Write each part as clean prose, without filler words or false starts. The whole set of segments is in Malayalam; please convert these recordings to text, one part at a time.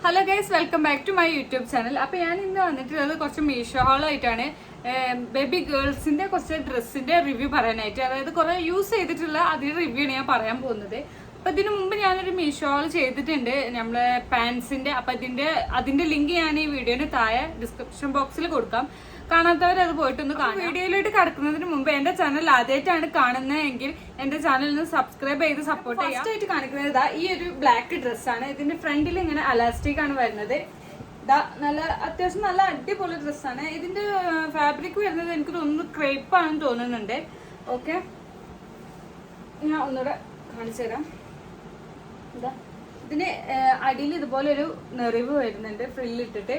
Hello guys, welcome back to my YouTube channel. അപ്പോൾ ഞാൻ ഇന്ന് വന്നിട്ടുള്ളത് കുറച്ച് മീഷോ ഹോളായിട്ടാണ്. ബേബി ഗേൾസിന്റെ കുറച്ച് ഡ്രസ്സിന്റെ റിവ്യൂ പറയാനായിട്ട്, അതായത് കുറെ യൂസ് ചെയ്തിട്ടുള്ള അതിന്റെ റിവ്യൂ ആണ് ഞാൻ പറയാൻ പോകുന്നത്. അപ്പൊ ഇതിനു മുമ്പ് ഞാനൊരു മീഷോ ഹോൾ ചെയ്തിട്ടുണ്ട്, നമ്മളെ പാൻസിന്റെ. അപ്പൊ അതിന്റെ ലിങ്ക് ഞാൻ ഈ വീഡിയോന്റെ താഴെ ഡിസ്ക്രിപ്ഷൻ ബോക്സിൽ കൊടുക്കാം. കാണാത്തവർ അത് പോയിട്ടൊന്ന് കാണാം. വീഡിയോയിലോട്ട് കടക്കുന്നതിന് മുമ്പ് എന്റെ ചാനൽ ആദ്യമായിട്ടാണ് കാണുന്നതെങ്കിൽ എന്റെ ചാനലിന് സബ്സ്ക്രൈബ് ചെയ്ത് സപ്പോർട്ട് ചെയ്യാം. ഫസ്റ്റ് ആയിട്ട് കാണിക്കുന്നത് ഈ ഒരു ബ്ലാക്ക് ഡ്രസ്സാണ്. ഇതിന്റെ ഫ്രണ്ടിൽ ഇങ്ങനെ അലാസ്റ്റിക് ആണ് വരുന്നത്. അത്യാവശ്യം നല്ല അടിപൊളി ഡ്രസ്സാണ്. ഇതിന്റെ ഫാബ്രിക് വരുന്നത് എനിക്ക് തോന്നുന്നു ക്രേപ്പ് ആണെന്ന് തോന്നുന്നുണ്ട്. ഓക്കെ, ഞാൻ ഒന്നുകൂടെ കാണിച്ചു തരാം. ഇതിന് അടിയിൽ ഇതുപോലെ ഒരു നെറിവ് വരുന്നുണ്ട്, ഫ്രില്ലിട്ടിട്ട്.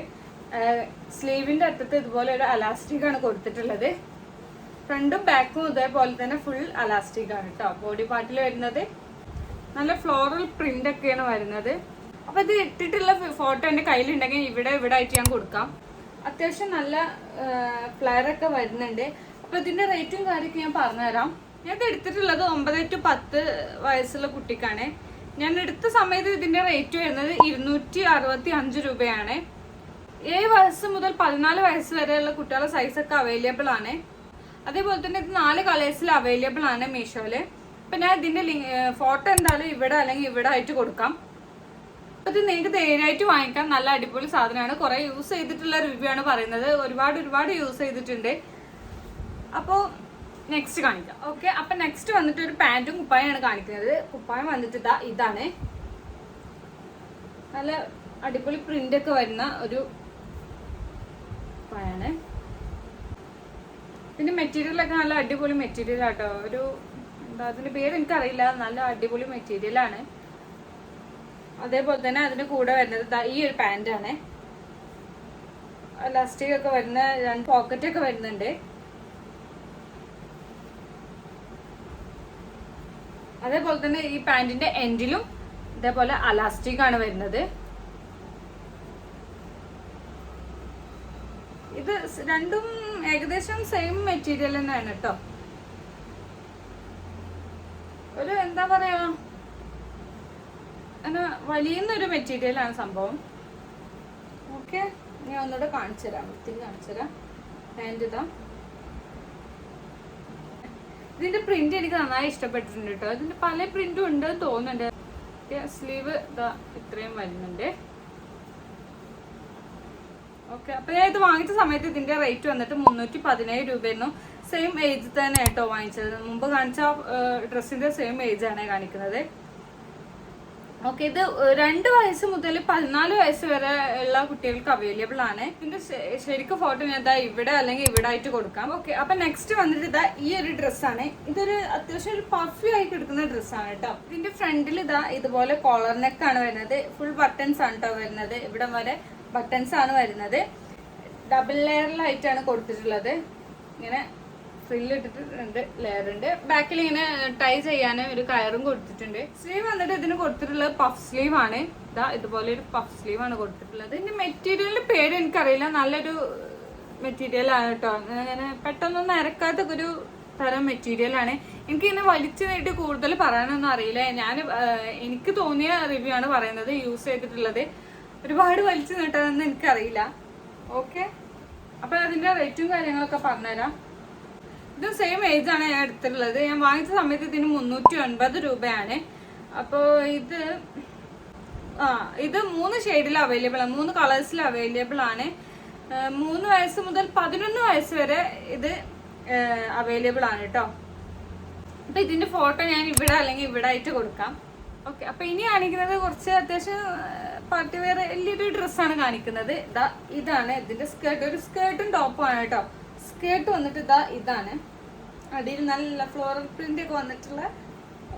സ്ലീവിന്റെ അറ്റത്ത് ഇതുപോലെ ഒരു അലാസ്റ്റിക് ആണ് കൊടുത്തിട്ടുള്ളത്. ഫ്രണ്ടും ബാക്കും ഇതേപോലെ തന്നെ ഫുൾ അലാസ്റ്റിക് ആണ് കേട്ടോ. ബോഡി പാർട്ടിൽ വരുന്നത് നല്ല ഫ്ലോറൽ പ്രിന്റ് ഒക്കെയാണ് വരുന്നത്. അപ്പൊ ഇത് ഇട്ടിട്ടുള്ള ഫോട്ടോ എന്റെ കയ്യിലുണ്ടെങ്കിൽ ഇവിടെ ആയിട്ട് ഞാൻ കൊടുക്കാം. അത്യാവശ്യം നല്ല ഫ്ലയർ ഒക്കെ വരുന്നുണ്ട്. അപ്പൊ ഇതിന്റെ റേറ്റും കാര്യമൊക്കെ ഞാൻ പറഞ്ഞുതരാം. ഞാൻ ഇത് എടുത്തിട്ടുള്ളത് 9 to 10 വയസ്സുള്ള കുട്ടിക്കാണ്. ഞാൻ എടുത്ത സമയത്ത് ഇതിന്റെ റേറ്റ് വരുന്നത് 265 രൂപയാണ്. 7 വയസ്സ് മുതൽ 14 വയസ്സ് വരെയുള്ള കുട്ടികളുടെ സൈസൊക്കെ അവൈലബിൾ ആണ്. അതേപോലെ തന്നെ ഇത് 4 കളേഴ്സിൽ അവൈലബിൾ ആണ് മീഷോയില്. അപ്പൊ ഞാൻ ഇതിന്റെ ഫോട്ടോ എന്തായാലും ഇവിടെ അല്ലെങ്കിൽ ഇവിടെ ആയിട്ട് കൊടുക്കാം. ഇത് നിങ്ങൾക്ക് ധൈര്യമായിട്ട് വാങ്ങിക്കാം. നല്ല അടിപൊളി സാധനമാണ്. കുറെ യൂസ് ചെയ്തിട്ടുള്ള റിവ്യൂ ആണ് പറയുന്നത്. ഒരുപാട് യൂസ് ചെയ്തിട്ടുണ്ട്. അപ്പോ നെക്സ്റ്റ് കാണിക്കാം. ഓക്കെ, അപ്പൊ നെക്സ്റ്റ് വന്നിട്ട് ഒരു പാന്റും കുപ്പായാണ് കാണിക്കുന്നത്. കുപ്പായം വന്നിട്ട് ഇതാണ്. നല്ല അടിപൊളി പ്രിന്റ് ഒക്കെ വരുന്ന ഒരു കുപ്പായാണ്. പിന്നെ മെറ്റീരിയൽ ഒക്കെ നല്ല അടിപൊളി മെറ്റീരിയൽ ആട്ടോ. അതിന്റെ പേര് എനിക്കറിയില്ല. നല്ല അടിപൊളി മെറ്റീരിയൽ ആണ്. അതേപോലെ തന്നെ അതിന്റെ കൂടെ വരുന്നത് ഈ ഒരു പാന്റ് ആണ്. ഇലാസ്റ്റിക് ഒക്കെ വരുന്ന 2 പോക്കറ്റ് ഒക്കെ വരുന്നുണ്ട്. അതേപോലെ തന്നെ ഈ പാന്റിന്റെ എൻഡിലും ഇതേപോലെ അലാസ്റ്റിക് ആണ് വരുന്നത്. ഇത് രണ്ടും ഏകദേശം സെയിം മെറ്റീരിയൽ തന്നെയാണ് കേട്ടോ. ഒരു എന്താ പറയാ, അങ്ങനെ വലിയൊരു മെറ്റീരിയൽ ആണ് സംഭവം. ഓക്കെ, ഞാൻ ഒന്നുകൂടെ കാണിച്ചു തരാം. പാന്റ് ഇതിന്റെ പ്രിന്റ് എനിക്ക് നന്നായി ഇഷ്ടപ്പെട്ടിട്ടുണ്ട് കേട്ടോ. ഇതിന്റെ പല പ്രിന്റും ഉണ്ട് തോന്നുന്നുണ്ട്. സ്ലീവ് ഇത്രയും വരുന്നുണ്ട്. ഓക്കെ, അപ്പൊ ഞാൻ ഇത് വാങ്ങിച്ച സമയത്ത് ഇതിന്റെ റേറ്റ് വന്നിട്ട് 317 രൂപയായിരുന്നു. സെയിം ഏജ് തന്നെ കേട്ടോ വാങ്ങിച്ചത്. മുമ്പ് കാണിച്ച ഡ്രസ്സിന്റെ സെയിം ഏജ് ആണ് കാണിക്കുന്നത്. ഓക്കെ, ഇത് 2 വയസ്സ് മുതൽ 14 വയസ്സ് വരെ ഉള്ള കുട്ടികൾക്ക് അവൈലബിൾ ആണ്. ഇതിന്റെ ശരിക്കും ഫോട്ടോ ഞാൻ ഇവിടെ അല്ലെങ്കിൽ ഇവിടെ ആയിട്ട് കൊടുക്കാം. ഓക്കെ, അപ്പൊ നെക്സ്റ്റ് വന്നിട്ട് ഈ ഒരു ഡ്രസ്സാണ്. ഇതൊരു അത്യാവശ്യം ഒരു പഫി ആയി കിടക്കുന്ന ഡ്രസ്സാണ് കേട്ടോ. ഇതിന്റെ ഫ്രണ്ടിൽ ഇതുപോലെ കോളർ നെക്ക് ആണ് വരുന്നത്. ഫുൾ ബട്ടൺസ് ആണ് കേട്ടോ വരുന്നത്. ഇവിടെ വരെ ബട്ടൺസ് ആണ് വരുന്നത്. ഡബിൾ ലെയറിലായിട്ടാണ് കൊടുത്തിട്ടുള്ളത്. ഇങ്ങനെ ഫ്രില്ല് ഇട്ടിട്ടുണ്ട്, ലെയർ ഉണ്ട്. ബാക്കിൽ ഇങ്ങനെ ടൈ ചെയ്യാൻ ഒരു കയറും കൊടുത്തിട്ടുണ്ട്. സ്ലീവ് വന്നിട്ട് ഇതിന് കൊടുത്തിട്ടുള്ളത് പഫ് സ്ലീവ് ആണ്. ഇതുപോലെ ഒരു പഫ് സ്ലീവ് ആണ് കൊടുത്തിട്ടുള്ളത്. ഇതിന്റെ മെറ്റീരിയലിന്റെ പേര് എനിക്കറിയില്ല. നല്ലൊരു മെറ്റീരിയൽ ആണ് കേട്ടോ. അങ്ങനെ പെട്ടെന്നൊന്നും ഇറക്കാത്ത ഒരു തരം മെറ്റീരിയൽ ആണ്. എനിക്ക് ഇങ്ങനെ വലിച്ചു നീട്ടി കൂടുതൽ പറയാനൊന്നും അറിയില്ല. എനിക്ക് തോന്നിയ റിവ്യൂ ആണ് പറയുന്നത്. യൂസ് ചെയ്തിട്ടുള്ളത് ഒരുപാട് വലിച്ചു നീട്ടാനൊന്നും എനിക്കറിയില്ല. ഓക്കെ, അപ്പൊ അതിന്റെ റേറ്റും കാര്യങ്ങളൊക്കെ പറഞ്ഞുതരാം. ഇത് സെയിം ഏജ് ആണ് ഞാൻ എടുത്തിട്ടുള്ളത്. ഞാൻ വാങ്ങിച്ച സമയത്ത് ഇതിന് 309 രൂപയാണ്. അപ്പോ ഇത് 3 ഷെയ്ഡിൽ അവൈലബിൾ ആണ്. 3 കളേഴ്സിൽ അവൈലബിൾ ആണ്. 3 വയസ്സ് മുതൽ 11 വയസ്സ് വരെ ഇത് അവൈലബിൾ ആണ് കേട്ടോ. അപ്പൊ ഇതിന്റെ ഫോട്ടോ ഞാൻ ഇവിടെ അല്ലെങ്കിൽ ഇവിടെ ആയിട്ട് കൊടുക്കാം. ഓക്കെ, അപ്പൊ ഇനി കാണിക്കുന്നത് കുറച്ച് അത്യാവശ്യം പാർട്ടി വെയർ വലിയൊരു ഡ്രസ്സാണ് കാണിക്കുന്നത്. ഇതാണ് ഇതിന്റെ സ്കേർട്ട്. ഒരു സ്കേർട്ടും ടോപ്പും ആണ് കേട്ടോ. സ്കേർട്ട് വന്നിട്ട് ഇതാണ്. അടിയിൽ നല്ല ഫ്ലോറൽ പ്രിന്റ് ഒക്കെ വന്നിട്ടുള്ള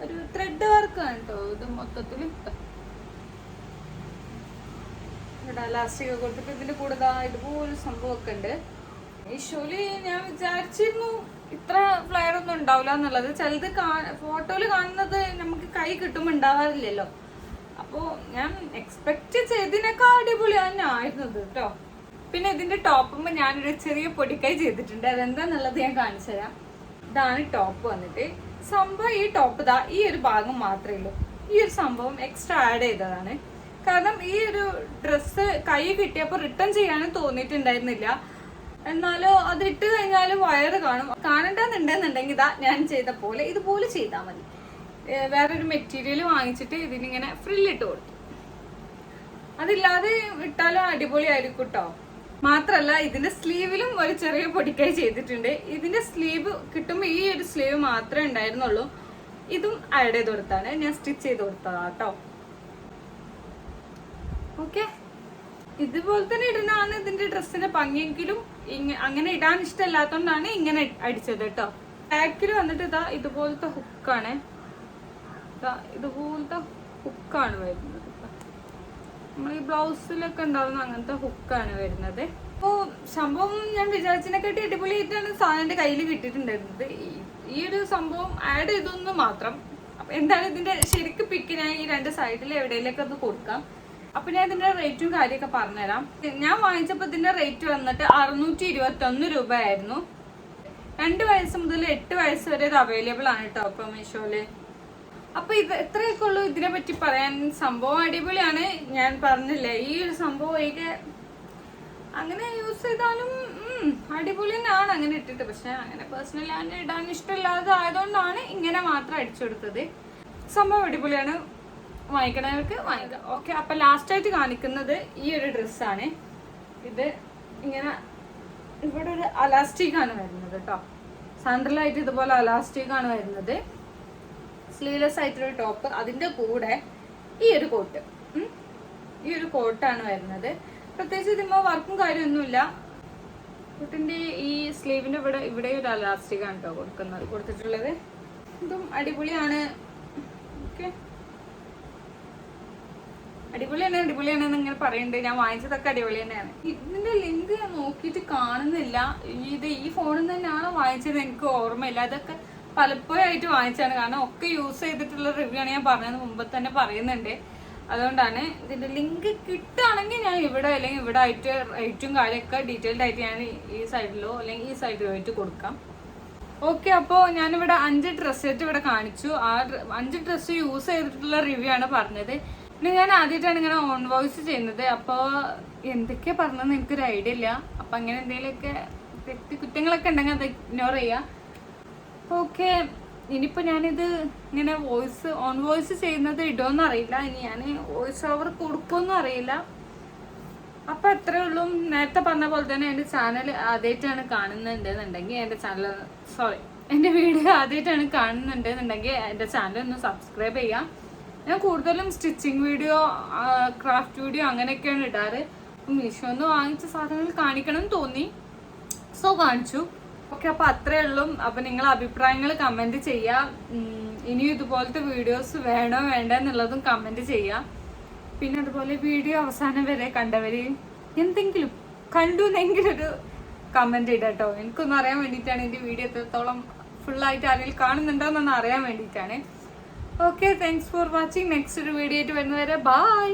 ഒരു ത്രെഡ് വർക്ക് ആണ് കേട്ടോ. ഇത് മൊത്തത്തിൽ ഇലാസ്റ്റിക് ഒക്കെ കൊടുത്തിട്ട് ഇതിന്റെ കൂടെ ഇതുപോലെ സംഭവമൊക്കെ ഉണ്ട്. യൂഷ്വലി ഞാൻ വിചാരിച്ചിരുന്നു ഇത്ര ഫ്ലെയർ ഒന്നും ഉണ്ടാവില്ല എന്നുള്ളത്. ചിലത് ഫോട്ടോയിൽ കാണുന്നത് നമുക്ക് കൈ കിട്ടുമ്പോൾ ഉണ്ടാവാറില്ലല്ലോ. അപ്പോ ഞാൻ എക്സ്പെക്ട് ചെയ്തതിനൊക്കെ അടിപൊളി തന്നെ ആയിരുന്നത് കേട്ടോ. പിന്നെ ഇതിന്റെ ടോപ്പുമ്പോ ഞാനൊരു ചെറിയ പൊടിക്കൈ ചെയ്തിട്ടുണ്ട്. അതെന്താന്നുള്ളത് ഞാൻ കാണിച്ചു തരാം. ഇതാണ് ടോപ്പ് വന്നിട്ട്. സംഭവം ഈ ടോപ്പ് ഈ ഒരു ഭാഗം മാത്രമേ ഉള്ളൂ. ഈ ഒരു സംഭവം എക്സ്ട്രാ ആഡ് ചെയ്തതാണ്. കാരണം ഈ ഒരു ഡ്രസ്സ് കൈ കിട്ടിയപ്പോൾ റിട്ടേൺ ചെയ്യാനും തോന്നിയിട്ടുണ്ടായിരുന്നില്ല. എന്നാലോ അത് ഇട്ട് കഴിഞ്ഞാൽ വയറ് കാണണ്ടെന്നുണ്ടെന്നുണ്ടെങ്കിൽ ഇതാ ഞാൻ ചെയ്ത പോലെ ഇതുപോലെ ചെയ്താൽ മതി. വേറൊരു മെറ്റീരിയൽ വാങ്ങിച്ചിട്ട് ഇതിനിങ്ങനെ ഫ്രില്ലിട്ട് കൊടുത്തു. അതില്ലാതെ ഇട്ടാലും അടിപൊളിയായിരിക്കും കേട്ടോ. മാത്രല്ല ഇതിന്റെ സ്ലീവിലും ഒരു ചെറിയ പൊടിക്കൈ ചെയ്തിട്ടുണ്ട്. ഇതിന്റെ സ്ലീവ് കിട്ടുമ്പോൾ ഈ ഒരു സ്ലീവ് മാത്രമേ ഉണ്ടായിരുന്നുള്ളൂ. ഇതും ആഡ് ചെയ്ത് കൊടുത്താണ് ഞാൻ സ്റ്റിച്ച് ചെയ്ത് കൊടുത്തതാ കേട്ടോ. ഓക്കെ, ഇതുപോലെ തന്നെ ഇടുന്നതാണ് ഇതിന്റെ ഡ്രസ്സിന്റെ ഭംഗിയെങ്കിലും അങ്ങനെ ഇടാൻ ഇഷ്ടമല്ലാത്തോണ്ടാണ് ഇങ്ങനെ അടിച്ചത് കേട്ടോ. ബാക്കിൽ വന്നിട്ട് ഇതാ ഇതുപോലത്തെ ഹുക്കാണ്, ഇതുപോലത്തെ ഹുക്കാണ് വരുന്നത്. നമ്മൾ ഈ ബ്ലൗസിലൊക്കെ ഉണ്ടാവുന്ന അങ്ങനത്തെ ഹുക്കാണ് വരുന്നത്. അപ്പോൾ സംഭവം ഞാൻ വിചാരിച്ചതിനെക്കാട്ടി അടിപൊളിയായിട്ടാണ് സാധനന്റെ കയ്യിൽ കിട്ടിയിട്ടുണ്ടായിരുന്നത്. ഈ ഒരു സംഭവം ആഡ് ചെയ്തൊന്ന് മാത്രം. അപ്പൊ എന്താണ് ഇതിന്റെ ശരിക്കും പിക്ക് ഞാൻ ഈ രണ്ട് സൈഡിൽ എവിടെയെങ്കിലൊക്കെ ഒന്ന് കൊടുക്കാം. അപ്പൊ ഞാൻ ഇതിന്റെ റേറ്റും കാര്യമൊക്കെ പറഞ്ഞുതരാം. ഞാൻ വാങ്ങിച്ചപ്പോ ഇതിന്റെ റേറ്റ് വന്നിട്ട് 621 രൂപയായിരുന്നു. 2 വയസ്സ് മുതൽ 8 വയസ്സ് വരെ ഇത് അവൈലബിൾ ആണ് കേട്ടോ ഇപ്പൊ മീഷോയില്. അപ്പൊ ഇത് എത്രയൊക്കെ ഉള്ളൂ ഇതിനെ പറ്റി പറയാൻ. സംഭവം അടിപൊളിയാണ്. ഞാൻ പറഞ്ഞില്ലേ ഈ ഒരു സംഭവം അങ്ങനെ യൂസ് ചെയ്താലും അടിപൊളി തന്നെയാണ് അങ്ങനെ ഇട്ടിട്ട്. പക്ഷെ അങ്ങനെ പേഴ്സണലി അങ്ങനെ ഇടാൻ ഇഷ്ടമില്ലാതെ ആയതുകൊണ്ടാണ് ഇങ്ങനെ മാത്രം അടിച്ചു കൊടുത്തത്. സംഭവം അടിപൊളിയാണ്, വാങ്ങിക്കണവർക്ക് വാങ്ങിക്കാം. ഓക്കെ, അപ്പൊ ലാസ്റ്റ് ആയിട്ട് കാണിക്കുന്നത് ഈ ഒരു ഡ്രസ്സാണ്. ഇത് ഇങ്ങനെ ഇവിടെ ഒരു അലാസ്റ്റിക് ആണ് വരുന്നത് കേട്ടോ. സെൻട്രലായിട്ട് ഇതുപോലെ അലാസ്റ്റിക് ആണ് വരുന്നത്. സ്ലീവ്ലെസ് ആയിട്ടൊരു ടോപ്പ്, അതിന്റെ കൂടെ ഈ ഒരു കോട്ട്, ഈ ഒരു കോട്ടാണ് വരുന്നത്. പ്രത്യേകിച്ച് ഇതിമ്മ വർക്കും കാര്യമൊന്നുമില്ല. കോട്ടിന്റെ ഈ സ്ലീവിന്റെ ഇവിടെ ഒരു അലാസ്റ്റിക് ആണ് കേട്ടോ കൊടുത്തിട്ടുള്ളത്. ഇതും അടിപൊളിയാണ്. ഓക്കെ, അടിപൊളിയാണെന്ന് ഇങ്ങനെ പറയുന്നുണ്ട്. ഞാൻ വാങ്ങിച്ചതൊക്കെ അടിപൊളി തന്നെയാണ്. ഇതിന്റെ ലിങ്ക് ഞാൻ നോക്കിയിട്ട് കാണുന്നില്ല. ഈ ഫോണിൽ തന്നെയാണ് വാങ്ങിച്ചത്, എനിക്ക് ഓർമ്മയില്ല. അതൊക്കെ പലപ്പോഴായിട്ട് വാങ്ങിച്ചാണ്. കാരണം ഒക്കെ യൂസ് ചെയ്തിട്ടുള്ള റിവ്യൂ ആണ് ഞാൻ പറഞ്ഞത് മുമ്പ് തന്നെ പറയുന്നുണ്ട്. അതുകൊണ്ടാണ് ഇതിന്റെ ലിങ്ക് കിട്ടുകയാണെങ്കിൽ ഞാൻ ഇവിടെ അല്ലെങ്കിൽ ഇവിടെ ആയിട്ട് റേറ്റും കാര്യമൊക്കെ ഡീറ്റെയിൽഡ് ആയിട്ട് ഞാൻ ഈ സൈഡിലോ അല്ലെങ്കിൽ ഈ സൈഡിലോ ആയിട്ട് കൊടുക്കാം. ഓക്കെ, അപ്പോൾ ഞാനിവിടെ 5 ഡ്രസ്സ് ആയിട്ട് ഇവിടെ കാണിച്ചു. ആ 5 ഡ്രസ്സ് യൂസ് ചെയ്തിട്ടുള്ള റിവ്യൂ ആണ് പറഞ്ഞത്. പിന്നെ ഞാൻ ആദ്യമായിട്ടാണ് ഇങ്ങനെ ഓൺ വോയിസ് ചെയ്യുന്നത്. അപ്പോൾ എന്തൊക്കെയാ പറഞ്ഞതെന്ന് എനിക്കൊരു ഐഡിയ ഇല്ല. അപ്പം അങ്ങനെ എന്തെങ്കിലുമൊക്കെ കുറ്റങ്ങളൊക്കെ ഉണ്ടെങ്കിൽ അത് ഇഗ്നോർ ചെയ്യാം. ഓക്കെ, ഇനിയിപ്പോൾ ഞാനിത് ഇങ്ങനെ ഓൺ വോയിസ് ചെയ്യുന്നത് ഇടുമെന്ന് അറിയില്ല. ഇനി ഞാൻ വോയിസ് ഓവർ കൊടുക്കുമെന്നും അറിയില്ല. അപ്പം അത്രേ ഉള്ളൂ. നേരത്തെ പറഞ്ഞ പോലെ തന്നെ എൻ്റെ ചാനൽ ആദ്യമായിട്ടാണ് കാണുന്നുണ്ടെന്നുണ്ടെങ്കിൽ എൻ്റെ വീഡിയോ ആദ്യമായിട്ടാണ് കാണുന്നുണ്ടെന്നുണ്ടെങ്കിൽ എൻ്റെ ചാനൽ ഒന്ന് സബ്സ്ക്രൈബ് ചെയ്യാം. ഞാൻ കൂടുതലും സ്റ്റിച്ചിങ് വീഡിയോ, ക്രാഫ്റ്റ് വീഡിയോ അങ്ങനെയൊക്കെയാണ് ഇടാറ്. മീഷോന്ന് വാങ്ങിച്ച സാധനങ്ങൾ കാണിക്കണം എന്ന് തോന്നി, സോ കാണിച്ചു. ഓക്കെ, അപ്പൊ അത്രേ ഉള്ളൂ. അപ്പൊ നിങ്ങൾ അഭിപ്രായങ്ങൾ കമന്റ് ചെയ്യാം. ഇനിയും ഇതുപോലത്തെ വീഡിയോസ് വേണോ വേണ്ട എന്നുള്ളതും കമന്റ് ചെയ്യാം. പിന്നെ അതുപോലെ വീഡിയോ അവസാനം വരെ കണ്ടവര് എന്തെങ്കിലും കണ്ടു എന്നെങ്കിലും ഒരു കമന്റ് ഇടട്ടോ. എനിക്കൊന്നും അറിയാൻ വേണ്ടിയിട്ടാണ്. എൻ്റെ വീഡിയോ എത്രത്തോളം ഫുള്ളായിട്ട് ആരെങ്കിലും കാണുന്നുണ്ടോ എന്നൊന്ന് അറിയാൻ വേണ്ടിയിട്ടാണ്. Okay, thanks for watching. Next ഒരു വീഡിയോ ആയിട്ട് വരുന്നവരെ ബൈ.